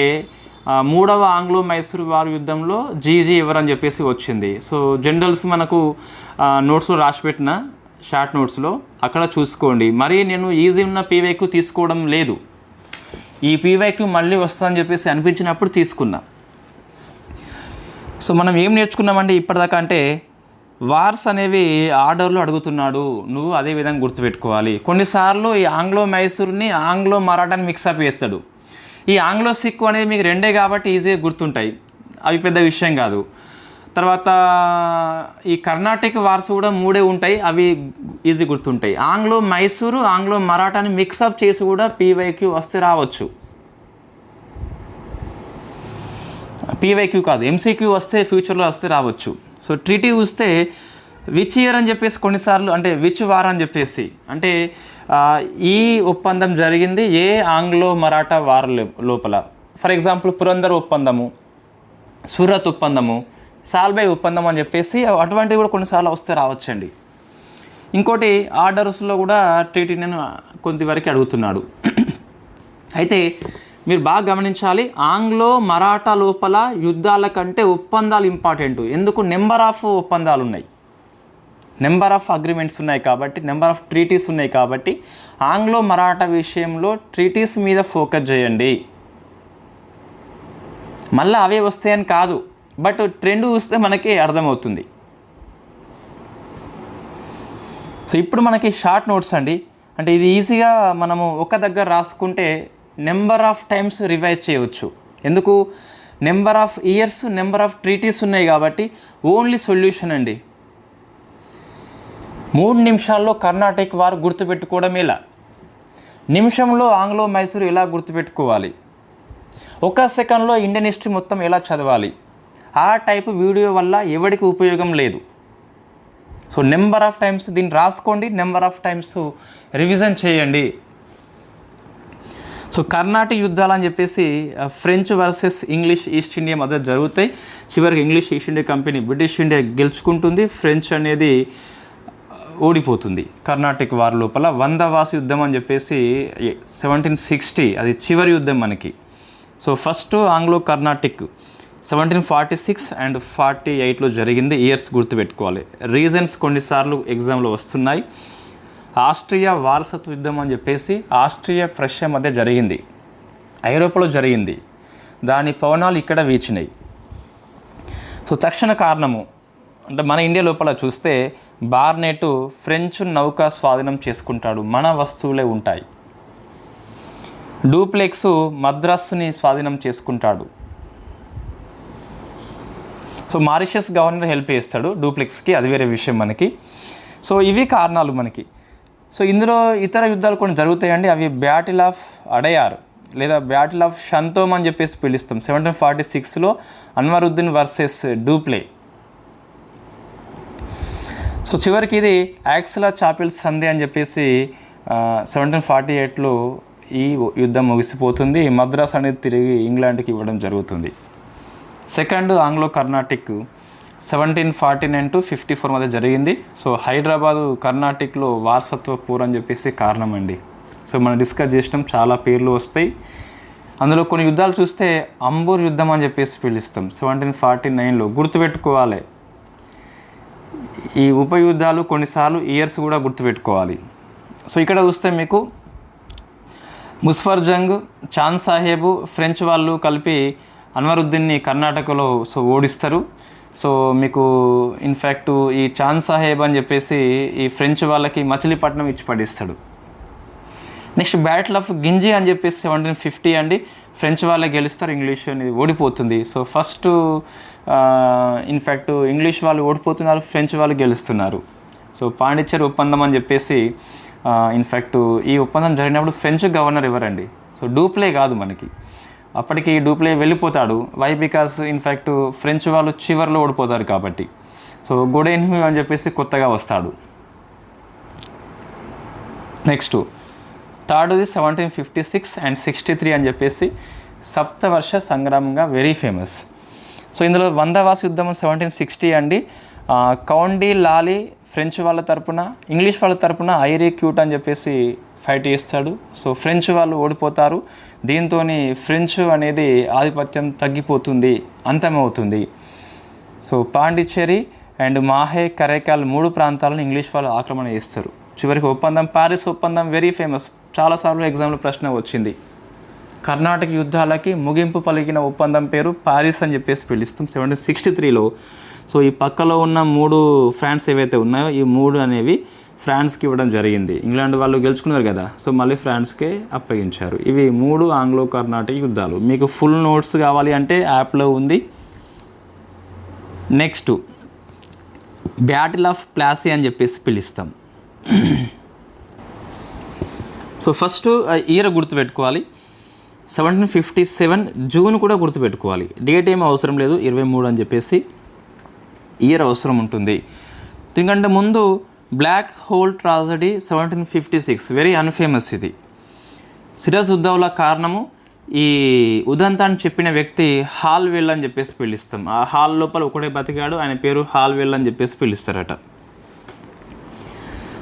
3వ ఆంగ్లో మైసూర్ వార్ యుద్ధంలో జీజీ ఎవరని చెప్పేసి వచ్చింది. సో జనరల్స్ మనకు నోట్స్లో రాసిపెట్టిన షార్ట్ నోట్స్లో అక్కడ చూసుకోండి. మరి నేను ఈజీ ఉన్న పీవైక్యూ తీసుకోవడం లేదు, ఈ పీవైక్యూ మళ్ళీ వస్తుందని చెప్పేసి అనిపించినప్పుడు తీసుకున్నా. సో మనం ఏం నేర్చుకున్నామంటే ఇప్పటిదాకా అంటే, వార్స్ అనేవి ఆర్డర్లో అడుగుతున్నాడు, నువ్వు అదే విధంగా గుర్తుపెట్టుకోవాలి. కొన్నిసార్లు ఈ ఆంగ్లో మైసూర్ని ఆంగ్లో మరాఠాని మిక్సప్ చేస్తాడు. ఈ ఆంగ్లో సిక్కు అనేది మీకు రెండే కాబట్టి ఈజీగా గుర్తుంటాయి, అవి పెద్ద విషయం కాదు. తర్వాత ఈ కర్ణాటక వార్స్ కూడా 3 ఉంటాయి, అవి ఈజీ గుర్తుంటాయి. ఆంగ్లో మైసూరు, ఆంగ్లో మరాఠాని మిక్సప్ చేసి కూడా పీవైక్యూ వస్తే రావచ్చు. పీవైక్యూ కాదు, ఎంసీక్యూ వస్తే ఫ్యూచర్లో వస్తే రావచ్చు. సో ట్రీటీ చూస్తే విచ్ ఇయర్ అని చెప్పేసి కొన్నిసార్లు, అంటే విచ్ వార్ అని చెప్పేసి, అంటే ఈ ఒప్పందం జరిగింది ఏ ఆంగ్లో మరాఠా వార్ లోపల. ఫర్ ఎగ్జాంపుల్ పురందర్ ఒప్పందము, సూరత్ ఒప్పందము, సాల్బై ఒప్పందం అని చెప్పేసి అటువంటివి కూడా కొన్నిసార్లు వస్తే రావచ్చండి. ఇంకోటి ఆర్డర్స్లో కూడా ట్రీటీ నేను కొంతవరకు అడుగుతున్నాడు. అయితే మీరు బాగా గమనించాలి, ఆంగ్లో మరాఠా లోపల యుద్ధాల కంటే ఒప్పందాలు ఇంపార్టెంట్. ఎందుకు? నెంబర్ ఆఫ్ ఒప్పందాలు ఉన్నాయి, నెంబర్ ఆఫ్ అగ్రిమెంట్స్ ఉన్నాయి కాబట్టి, నెంబర్ ఆఫ్ ట్రీటీస్ ఉన్నాయి కాబట్టి ఆంగ్లో మరాఠా విషయంలో ట్రీటీస్ మీద ఫోకస్ చేయండి. మళ్ళీ అవే వస్తాయని కాదు, బట్ ట్రెండ్ చూస్తే మనకి అర్థమవుతుంది. సో ఇప్పుడు మనకి షార్ట్ నోట్స్ అండి, అంటే ఇది ఈజీగా మనము ఒక దగ్గర రాసుకుంటే నెంబర్ ఆఫ్ టైమ్స్ రివైజ్ చేయవచ్చు. ఎందుకు? Number of years, number of treaties ఉన్నాయి కాబట్టి ఓన్లీ సొల్యూషన్ అండి. 3 నిమిషాల్లో కర్ణాటక వారు గుర్తుపెట్టుకోవడం ఎలా, నిమిషంలో ఆంగ్లో మైసూరు ఎలా గుర్తుపెట్టుకోవాలి, 1 సెకండ్లో ఇండియన్ హిస్టరీ మొత్తం ఎలా చదవాలి, ఆ టైపు వీడియో వల్ల ఎవరికి ఉపయోగం లేదు. సో నెంబర్ ఆఫ్ టైమ్స్ దీన్ని రాసుకోండి, నెంబర్ ఆఫ్ టైమ్స్ రివిజన్ చేయండి. సో కర్ణాటక యుద్ధాలు అని చెప్పేసి French versus English East India మధ్య జరుగుతాయి. చివరికి English East India Company British India గెలుచుకుంటుంది, ఫ్రెంచ్ అనేది ఓడిపోతుంది. కర్ణాటక వార్ లోపల 100 వాసి యుద్ధం అని చెప్పేసి 1760 అది చివరి యుద్ధం మనకి. So first Anglo Carnatic 1746 and 48లో జరిగింది. ఇయర్స్ గుర్తుపెట్టుకోవాలి. రీజన్స్ కొన్నిసార్లు ఎగ్జామ్లో వస్తున్నాయి. ఆస్ట్రియా వారసత్వ యుద్ధం అని చెప్పేసి ఆస్ట్రియా ప్రష్యా మధ్య జరిగింది, ఐరోపాలో జరిగింది. దాని పవనాలు ఇక్కడ వీచినాయి. సో తక్షణ కారణము అంటే మన ఇండియా లోపల చూస్తే బార్నెట్ ఫ్రెంచ్ నౌక స్వాధీనం చేసుకుంటాడు, మన వస్తువులే ఉంటాయి. డూప్లెక్స్ మద్రాసుని స్వాధీనం చేసుకుంటాడు. సో మారిషస్ గవర్నర్ హెల్ప్ చేస్తాడు డూప్లెక్స్కి, అది వేరే విషయం మనకి. సో ఇవి కారణాలు మనకి. సో ఇందులో ఇతర యుద్ధాలు కొన్ని జరుగుతాయండి. అవి బ్యాటిల్ ఆఫ్ అడయార్ లేదా బ్యాటిల్ ఆఫ్ షంతోమ్ అని చెప్పేసి పిలుస్తాం. 1746లో అన్వరుద్దీన్ వర్సెస్ డూప్లే. సో చివరికి ఇది యాక్సలా చాపెల్ సంధి అని చెప్పేసి 1748లో ఈ యుద్ధం ముగిసిపోతుంది. మద్రాస్ అనేది తిరిగి ఇంగ్లాండ్కి ఇవ్వడం జరుగుతుంది. సెకండ్ ఆంగ్లో కర్ణాటిక్ 1749 to 54 మధ్య జరిగింది. సో హైదరాబాదు కర్ణాటిక్లో వారసత్వ పోర్ అని చెప్పేసి కారణం అండి. సో మనం డిస్కస్ చేసినాం, చాలా పేర్లు వస్తాయి. అందులో కొన్ని యుద్ధాలు చూస్తే అంబూర్ యుద్ధం అని చెప్పేసి పిలుస్తాం 1749లో. గుర్తుపెట్టుకోవాలి, ఈ ఉప యుద్ధాలు కొన్నిసార్లు ఇయర్స్ కూడా గుర్తుపెట్టుకోవాలి. సో ఇక్కడ చూస్తే మీకు ముజఫర్ జంగ్, చాంద్ సాహెబ్, ఫ్రెంచ్ వాళ్ళు కలిపి అన్వరుద్దీన్ని కర్ణాటకలో ఓడిస్తారు. సో మీకు ఇన్ఫ్యాక్ట్ ఈ చాంద్ సాహెబ్ అని చెప్పేసి ఈ ఫ్రెంచ్ వాళ్ళకి మచిలీపట్నం ఇచ్చి పడిస్తాడు. నెక్స్ట్ బ్యాటిల్ ఆఫ్ గింజి అని చెప్పేసి 1750 అండి, ఫ్రెంచ్ వాళ్ళే గెలుస్తారు, ఇంగ్లీష్ అనేది ఓడిపోతుంది. సో ఫస్ట్ ఇన్ఫ్యాక్ట్ ఇంగ్లీష్ వాళ్ళు ఓడిపోతున్నారు, ఫ్రెంచ్ వాళ్ళు గెలుస్తున్నారు. సో పాండిచ్చేరి ఒప్పందం అని చెప్పేసి ఇన్ఫ్యాక్ట్ ఈ ఒప్పందం జరిగినప్పుడు ఫ్రెంచ్ గవర్నర్ ఎవరండి? సో డూప్లే కాదు మనకి, అప్పటికి డూప్లే వెళ్ళిపోతాడు. వై? బికాస్ ఇన్ఫ్యాక్ట్ ఫ్రెంచ్ వాళ్ళు చివర్లో ఓడిపోతారు కాబట్టి. సో గొడెన్హ్యూ అని చెప్పేసి కొత్తగా వస్తాడు. నెక్స్ట్ థర్డ్ది 1756 అండ్ 63 అని చెప్పేసి సప్తవర్ష సంగ్రామంగా వెరీ ఫేమస్. సో ఇందులో 100 వాసి యుద్ధం 1760 అండి. కౌండీ లాలీ ఫ్రెంచ్ వాళ్ళ తరపున, ఇంగ్లీష్ వాళ్ళ తరపున ఐరీ క్యూట్ అని చెప్పేసి ఫైట్ చేస్తాడు. సో ఫ్రెంచ్ వాళ్ళు ఓడిపోతారు. దీంతో ఫ్రెంచ్ అనేది ఆధిపత్యం తగ్గిపోతుంది, అంతమవుతుంది. సో పాండిచ్చేరి అండ్ మాహే, కరైకాల్ 3 ప్రాంతాలను ఇంగ్లీష్ వాళ్ళు ఆక్రమణ చేస్తారు. చివరికి ఒప్పందం, ప్యారిస్ ఒప్పందం వెరీ ఫేమస్, చాలాసార్లు ఎగ్జామ్లో ప్రశ్న వచ్చింది. కర్ణాటక యుద్ధాలకి ముగింపు పలికిన ఒప్పందం పేరు ప్యారిస్ అని చెప్పేసి పిలుస్తాం 1763లో. సో ఈ పక్కలో ఉన్న 3 ఫ్రాన్స్ ఏవైతే ఉన్నాయో ఈ 3 అనేవి ఫ్రాన్స్కి ఇవ్వడం జరిగింది. ఇంగ్లాండ్ వాళ్ళు గెలుచుకున్నారు కదా, సో మళ్ళీ ఫ్రాన్స్కే అప్పగించారు. ఇవి 3 ఆంగ్లో కర్ణాటక యుద్ధాలు. మీకు ఫుల్ నోట్స్ కావాలి అంటే యాప్లో ఉంది, నెక్స్ట్ బ్యాటిల్ ఆఫ్ ప్లాసీ అని చెప్పేసి పిలుస్తాం. సో ఫస్ట్ ఇయర్ గుర్తుపెట్టుకోవాలి, 1757 జూన్ కూడా గుర్తుపెట్టుకోవాలి. డేట్ ఏమీ అవసరం లేదు, 23 అని చెప్పేసి ఇయర్ అవసరం ఉంటుంది. దీనికంటే ముందు బ్లాక్ హోల్ ట్రాజడీ 1756, వెరీ అన్ఫేమస్ ఇది. సిరాజ్ ఉద్దౌలా కారణము ఈ ఉదంతాన్ని చెప్పిన వ్యక్తి హాల్వెల్ అని చెప్పేసి పిలుస్తాం. ఆ హాల్ లోపల ఒకటే బతికాడు, ఆయన పేరు హాల్వెల్ అని చెప్పేసి పిలుస్తారట.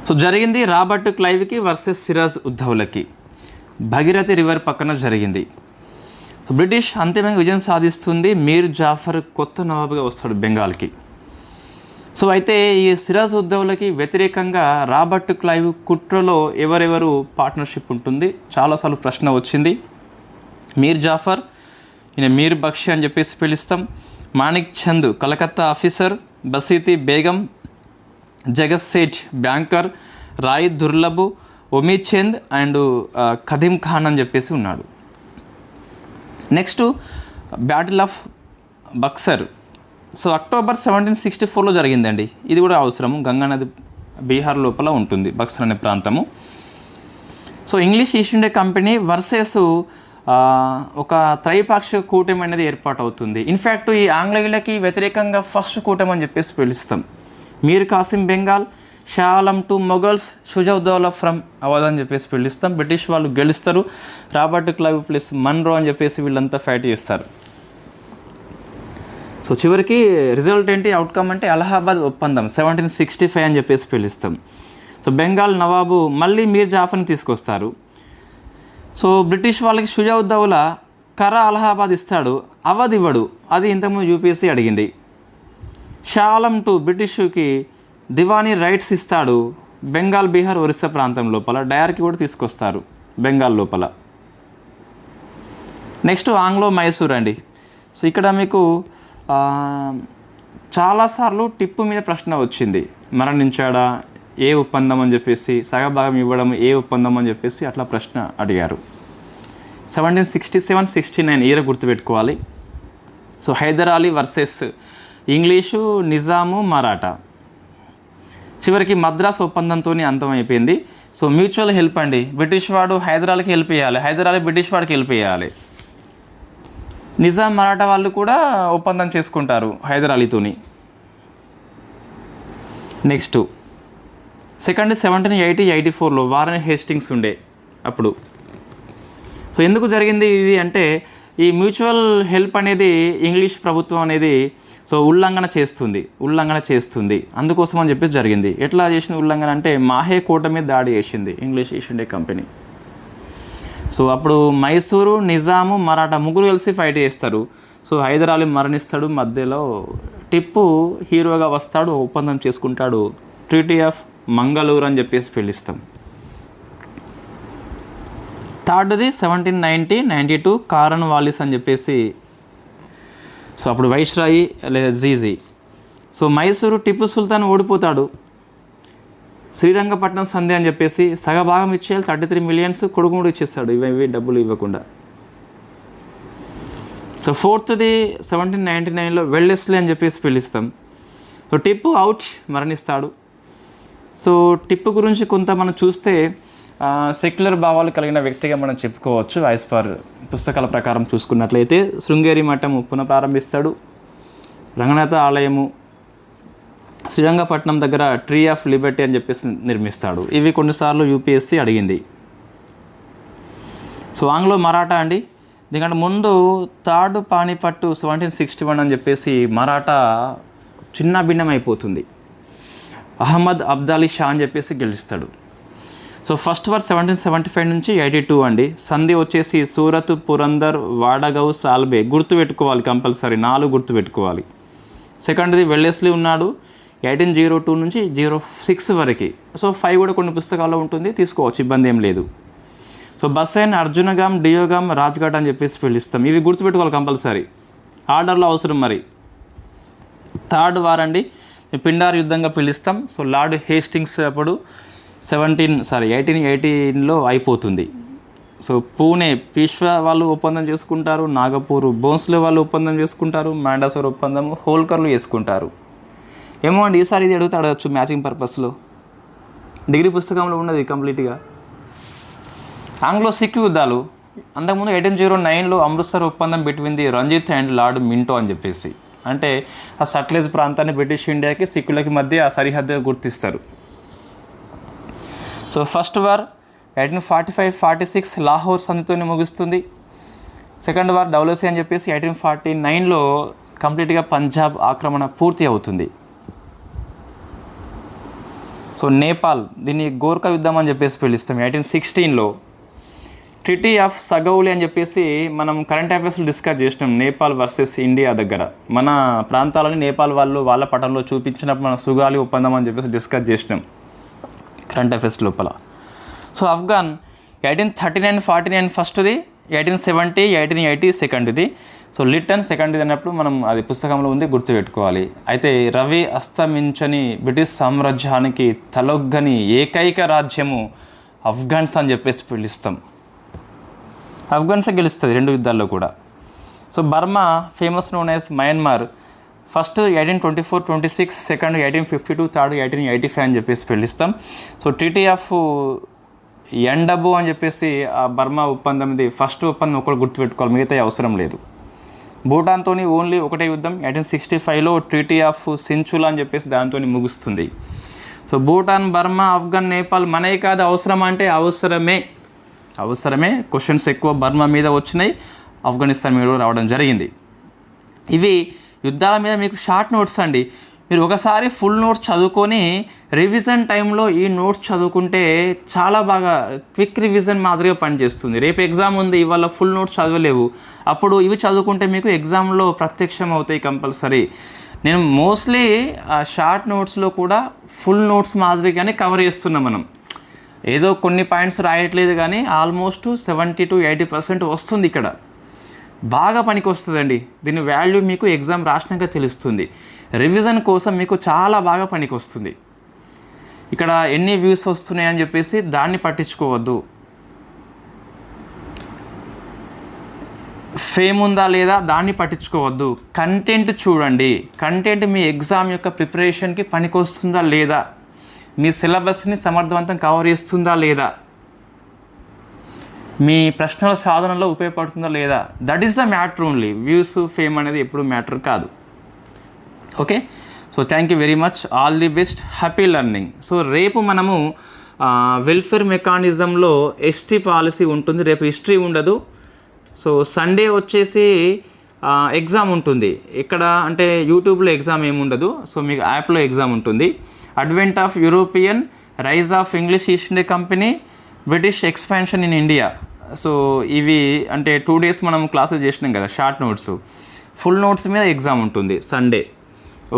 సో జరిగింది రాబర్ట్ క్లైవ్కి వర్సెస్ సిరాజ్ ఉద్దౌలాకి, భగీరథి రివర్ పక్కన జరిగింది. సో బ్రిటిష్ అంతిమంగా విజయం సాధిస్తుంది. మీర్ జాఫర్ కొత్త నవాబుగా వస్తాడు బెంగాల్కి. సో అయితే ఈ సిరాజ్ ఉద్దౌలాకి వ్యతిరేకంగా రాబర్ట్ క్లైవ్ కుట్రలో ఎవరెవరు పార్ట్నర్షిప్ ఉంటుంది, చాలాసార్లు ప్రశ్న వచ్చింది. మీర్ జాఫర్, ఈయన మీర్ బక్షి అని చెప్పేసి పిలుస్తాం. Manik Chand Calcutta officer, Basiti Begum, Jagat Seth banker, Rai Durlabh, Omid Chand and Khadim Khan అని చెప్పేసి ఉన్నాడు. Next battle of Buxar. So October 1764లో జరిగిందండి. ఇది కూడా అవసరము, గంగా నది బీహార్ లోపల ఉంటుంది బక్సర్ అనే ప్రాంతము. So English East India company versus ఒక త్రైపాక్షిక కూటమి అనేది ఏర్పాటు అవుతుంది. ఇన్ఫ్యాక్ట్ ఈ ఆంగ్లేయులకి వ్యతిరేకంగా ఫస్ట్ కూటమి అని చెప్పేసి పిలుస్తాం. మీర్ కాసిం బెంగాల్, షా ఆలం టు మొఘల్స్, షుజౌద్దౌలా ఫ్రమ్ అవధ్ అని చెప్పేసి పిలుస్తాం. బ్రిటిష్ వాళ్ళు గెలుస్తారు. రాబర్ట్ క్లైవ్ ప్లస్ మన్రో అని చెప్పేసి వీళ్ళంతా ఫైట్ చేస్తారు. సో చివరికి రిజల్ట్ ఏంటి, అవుట్కమ్ అంటే అలహాబాద్ ఒప్పందం 1765 అని చెప్పేసి పిలుస్తాం. సో బెంగాల్ నవాబు మళ్ళీ మీర్ జాఫర్ని తీసుకొస్తారు. సో బ్రిటిష్ వాళ్ళకి షుజౌద్దౌలా కరా అలహాబాద్ ఇస్తాడు, అవధ్ ఇవ్వడు. అది ఇంతకుముందు యూపీఎస్సీ అడిగింది. షా ఆలం టు బ్రిటిష్కి దివానీ రైట్స్ ఇస్తాడు. బెంగాల్, బీహార్, ఒరిస్సా ప్రాంతం లోపల డయర్కి కూడా తీసుకొస్తారు బెంగాల్ లోపల. నెక్స్ట్ ఆంగ్లో మైసూర్ అండి. సో ఇక్కడ మీకు చాలాసార్లు టిప్పు మీద ప్రశ్న వచ్చింది, మరణించాడా, ఏ ఒప్పందం అని చెప్పేసి, సగభాగం ఇవ్వడం ఏ ఒప్పందం అని చెప్పేసి అట్లా ప్రశ్న అడిగారు. 1767-69 ఇయర్ గుర్తుపెట్టుకోవాలి. So Hyder Ali versus English, Nizam, Maratha. చివరికి మద్రాస్ ఒప్పందంతో అంతమైపోయింది. సో మ్యూచువల్ హెల్ప్ అండి, బ్రిటిష్ వాడు హైదర్ అలీకి హెల్ప్ చేయాలి, హైదర్ అలీ బ్రిటిష్ వాడికి హెల్ప్ చేయాలి. నిజాం మరాఠా వాళ్ళు కూడా ఒప్పందం చేసుకుంటారు హైదర్ అలీతోని. నెక్స్ట్ సెకండ్ 1780-84లో వారన్ హేస్టింగ్స్ ఉండే అప్పుడు. సో ఎందుకు జరిగింది ఇది అంటే, ఈ మ్యూచువల్ హెల్ప్ అనేది ఇంగ్లీష్ ప్రభుత్వం అనేది సో ఉల్లంఘన చేస్తుంది అందుకోసం అని చెప్పేసి జరిగింది. ఎట్లా చేసింది ఉల్లంఘన అంటే, మాహే కోట మీద దాడి చేసింది English East India company. So అప్పుడు మైసూరు, నిజాము, మరాఠా ముగ్గురు కలిసి ఫైట్ చేస్తారు. సో హైదర్ అలీ మరణిస్తాడు, మధ్యలో టిప్పు హీరోగా వస్తాడు, ఒప్పందం చేసుకుంటాడు. ట్రీటీ ఆఫ్ మంగళూరు అని చెప్పేసి పిలుస్తాం. థర్డ్ది 1790-92 కారన్ వాలిస్ అని చెప్పేసి. సో అప్పుడు వైస్రాయి లేదా జీజీ. సో మైసూరు టిప్పు సుల్తాన్ ఓడిపోతాడు. శ్రీరంగపట్నం సంధి అని చెప్పేసి సగభాగం ఇచ్చేయాలి, 33 మిలియన్స్, కొడుకు కూడా ఇచ్చేస్తాడు ఇవి డబ్బులు ఇవ్వకుండా. సో ఫోర్త్ది 1799లో వెల్లెస్లీ అని చెప్పేసి పిలుస్తాం. సో టిప్పు అవుట్, మరణిస్తాడు. సో టిప్పు గురించి కొంత మనం చూస్తే సెక్యులర్ భావాలు కలిగిన వ్యక్తిగా మనం చెప్పుకోవచ్చు. యాజ్ పర్ పుస్తకాల ప్రకారం చూసుకున్నట్లయితే శృంగేరి మఠము పునఃప్రారంభిస్తాడు, రంగనాథ ఆలయము, శ్రీరంగపట్నం దగ్గర ట్రీ ఆఫ్ లిబర్టీ అని చెప్పేసి నిర్మిస్తాడు. ఇవి కొన్నిసార్లు యూపీఎస్సీ అడిగింది. సో ఆంగ్లో మరాఠా అండి. దీనికంటే ముందు థర్డ్ పానిపట్టు 1761 అని చెప్పేసి మరాఠా చిన్న భిన్నం అయిపోతుంది. అహ్మద్ అబ్దాలీ షా అని చెప్పేసి గెలుస్తాడు. సో ఫస్ట్ వార్ 1775 నుంచి 82 అండి. సంధి వచ్చేసి సూరత్, పురందర్, వాడగౌ, సాల్బే. గుర్తుపెట్టుకోవాలి కంపల్సరీ, 4 గుర్తుపెట్టుకోవాలి. సెకండ్ది వెల్లెస్లీ ఉన్నాడు 1802 నుంచి 06 వరకు. సో 5 కూడా కొన్ని పుస్తకాల్లో ఉంటుంది, తీసుకోవచ్చు, ఇబ్బంది ఏం లేదు. సో బసైన్, అర్జునగామ్, డియోగామ్, రాజ్ఘాట్ అని చెప్పేసి పిలుస్తాం. ఇవి గుర్తుపెట్టుకోవాలి కంపల్సరీ, ఆర్డర్లో అవసరం. మరి థర్డ్ వార్ అండి, పిండార్ యుద్ధంగా పిలుస్తాం. సో లార్డ్ హేస్టింగ్స్ అప్పుడు 1818లో అయిపోతుంది. సో పూణే పీష్వా వాళ్ళు ఒప్పందం చేసుకుంటారు, నాగపూర్ బోన్స్లే వాళ్ళు ఒప్పందం చేసుకుంటారు, మాండాసోర్ ఒప్పందం హోల్కర్లు చేసుకుంటారు. ఏమో అండి, ఈసారి ఇది అడగచ్చు మ్యాచింగ్ పర్పస్లో. డిగ్రీ పుస్తకంలో ఉన్నది కంప్లీట్గా. ఆంగ్లో సిక్ యుద్ధాలు అంతకుముందు 1809లో అమృత్సర్ ఒప్పందం between the Ranjit and Lord Minto అని చెప్పేసి, అంటే ఆ సట్లెజ్ ప్రాంతాన్ని బ్రిటిష్ ఇండియాకి సిక్కులకి మధ్య ఆ సరిహద్దుగా గుర్తిస్తారు. సో ఫస్ట్ వార్ 1845-46 లాహోర్ సంధితోనే ముగుస్తుంది. సెకండ్ వార్ డౌలసీ అని చెప్పేసి 1849లో కంప్లీట్గా పంజాబ్ ఆక్రమణ పూర్తి అవుతుంది. సో నేపాల్, దీన్ని గోర్ఖా యుద్ధం అని చెప్పేసి పిలుస్తాం. 1816లో ట్రిటీ ఆఫ్ సగౌలి అని చెప్పేసి మనం కరెంట్ అఫైర్స్లో డిస్కస్ చేసినాం. నేపాల్ వర్సెస్ ఇండియా దగ్గర మన ప్రాంతాలని నేపాల్ వాళ్ళు వాళ్ళ పటంలో చూపించినప్పుడు మనం సుగాలి ఒప్పందం అని చెప్పేసి డిస్కస్ చేసినాం కరెంట్ అఫైర్స్ లోపల. సో ఆఫ్ఘన్ 1839-49 ఫస్ట్ది, 1870, 1880 సెకండ్ది. సో లిటన్ సెకండ్ది అన్నప్పుడు మనం అది పుస్తకంలో ఉంది, గుర్తుపెట్టుకోవాలి. అయితే రవి అస్తమించని బ్రిటిష్ సామ్రాజ్యానికి తలొగ్గని ఏకైక రాజ్యము ఆఫ్ఘన్స్ అని చెప్పేసి పిలుస్తాం. ఆఫ్ఘన్సే గెలుస్తుంది 2 యుద్ధాల్లో కూడా. So Burma famous known as Myanmar, first 1824-26, second 1852, third 1885 అని చెప్పేసి పిలుస్తాం. సో ట్రీటీ ఆఫ్ ఎండబో అని చెప్పేసి ఆ బర్మా ఒప్పందం, ఇది ఫస్ట్ ఒప్పందం ఒకటి గుర్తుపెట్టుకోవాలి, మిగతా అవసరం లేదు. భూటాన్తో ఓన్లీ ఒకటే యుద్ధం 1865లో ట్రీటీ ఆఫ్ సించులా అని చెప్పేసి దాంతో ముగుస్తుంది. సో భూటాన్, బర్మా, ఆఫ్ఘన్, నేపాల్ మనవి కాదు, అవసరమా అంటే అవసరమే. క్వశ్చన్స్ ఎక్కువ బర్మా మీద వచ్చినాయి, ఆఫ్ఘనిస్తాన్ మీద రావడం జరిగింది. ఇవి యుద్ధాల మీద మీకు షార్ట్ నోట్స్ అండి. మీరు ఒకసారి ఫుల్ నోట్స్ చదువుకొని రివిజన్ టైంలో ఈ నోట్స్ చదువుకుంటే చాలా బాగా క్విక్ రివిజన్ మాదిరిగా పనిచేస్తుంది. రేపు ఎగ్జామ్ ఉంది, ఇవాళ ఫుల్ నోట్స్ చదవలేవు, అప్పుడు ఇవి చదువుకుంటే మీకు ఎగ్జామ్లో ప్రత్యక్షం అవుతాయి కంపల్సరీ. నేను మోస్ట్లీ ఆ షార్ట్ నోట్స్లో కూడా ఫుల్ నోట్స్ మాదిరిగానే కవర్ చేస్తున్నాం. మనం ఏదో కొన్ని పాయింట్స్ రాయట్లేదు, కానీ ఆల్మోస్ట్ 70-80% వస్తుంది. ఇక్కడ బాగా పనికి వస్తుందండి. దీని వాల్యూ మీకు ఎగ్జామ్ రాసినాక తెలుస్తుంది. రివిజన్ కోసం మీకు చాలా బాగా పనికి వస్తుంది. ఇక్కడ ఎన్ని వ్యూస్ వస్తున్నాయని చెప్పేసి దాన్ని పట్టించుకోవద్దు. ఫేమ్ ఉందా లేదా దాన్ని పట్టించుకోవద్దు. కంటెంట్ చూడండి. కంటెంట్ మీ ఎగ్జామ్ యొక్క ప్రిపరేషన్కి పనికి వస్తుందా లేదా, మీ సిలబస్ని సమర్థవంతం కవర్ చేస్తుందా లేదా, మీ ప్రశ్నల సాధనలో ఉపయోగపడుతుందా లేదా, that is the matter only. Views, fame అనేది ఎప్పుడు మ్యాటర్ కాదు. Okay, so thank you very much, all the best, happy learning. So రేపు మనము వెల్ఫేర్ మెకానిజంలో ఎస్టీ పాలసీ ఉంటుంది, రేపు హిస్టరీ ఉండదు. సో సండే వచ్చేసి ఎగ్జామ్ ఉంటుంది. ఇక్కడ అంటే యూట్యూబ్లో ఎగ్జామ్ ఏముండదు, సో మీకు యాప్లో ఎగ్జామ్ ఉంటుంది. Advent of European, rise of English East India Company, British expansion in India. So ఇవి అంటే 2 days మనం క్లాసెస్ చేసినాం కదా, షార్ట్ నోట్స్. ఫుల్ నోట్స్ మీద ఎగ్జామ్ ఉంటుంది సండే.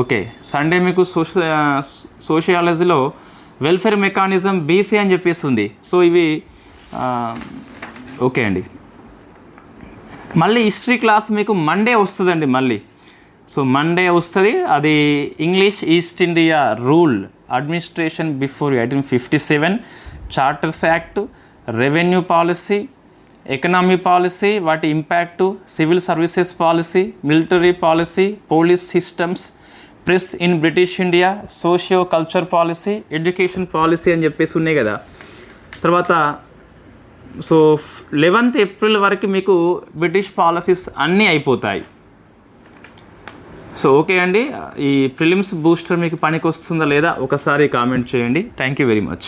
ఓకే, సండే మీకు సోషియాలజీలో వెల్ఫేర్ మెకానిజం బీసీ అని చెప్పేసి ఉంది. సో ఇవి ఓకే అండి. మళ్ళీ హిస్టరీ క్లాస్ మీకు మండే వస్తుందండి మళ్ళీ. సో మండే వస్తుంది, అది English East India rule, administration before 1857, charters act, revenue policy, economy policy, వాటి impact, civil services policy, military policy, police systems, press in British India, socio culture policy, education policy అని చెప్పేసి ఉన్నాయి కదా. తర్వాత so 11th April వరకు మీకు British policies అన్నీ అయిపోతాయి. సో ఓకే అండి, ఈ ప్రిలిమ్స్ బూస్టర్ మీకు పనికి వస్తుందా లేదా ఒకసారి కామెంట్ చేయండి. Thank you very much.